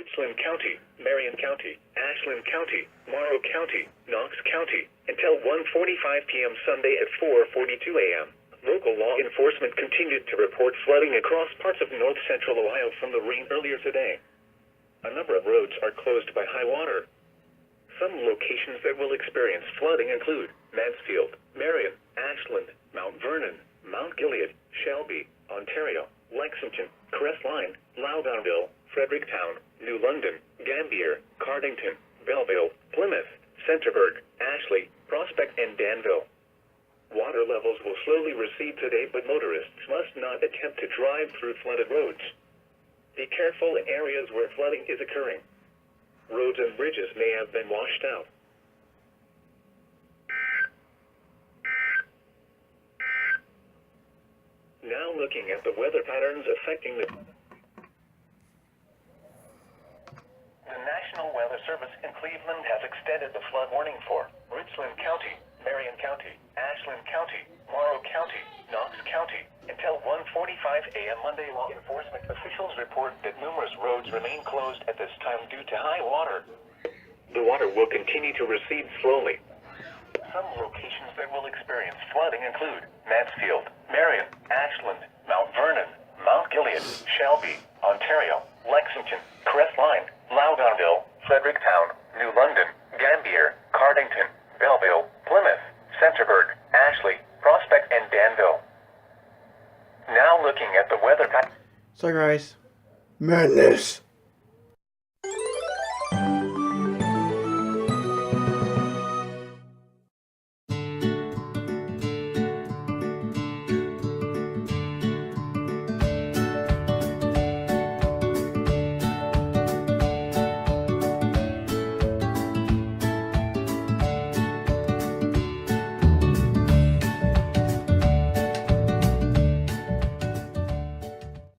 Richland County, Marion County, Ashland County, Morrow County, Knox County, until 1:45 p.m. Sunday at 4:42 a.m. Local law enforcement continued to report flooding across parts of north-central Ohio from the rain earlier today. A number of roads are closed by high water. Some locations that will experience flooding include Mansfield, Marion, Ashland, Mount Vernon, Mount Gilead, Shelby, Ontario, Lexington, Crestline, Loudonville, Fredericktown, New London, Gambier, Cardington, Belleville, Plymouth, Centerburg, Ashley, Prospect, and Danville. Water levels will slowly recede today, but motorists must not attempt to drive through flooded roads. Be careful in areas where flooding is occurring. Roads and bridges may have been washed out. Now looking at the weather patterns affecting the National Weather Service in Cleveland has extended the flood warning for Richland County, Marion County, Ashland County, Morrow County, Knox County, until 1:45 a.m. Monday. Law enforcement officials report that numerous roads remain closed at this time due to high water. The water will continue to recede slowly. Some locations that will experience flooding include Mansfield, Marion, Ashland, Mount Vernon, Mount Gilead, Shelby, Ontario, Lexington, Crestline, Loudonville, Fredericktown, New London, Gambier, Cardington, Belleville, Plymouth, Centerburg, Ashley, Prospect, and Danville. Now looking at the weather pattern. So guys, madness.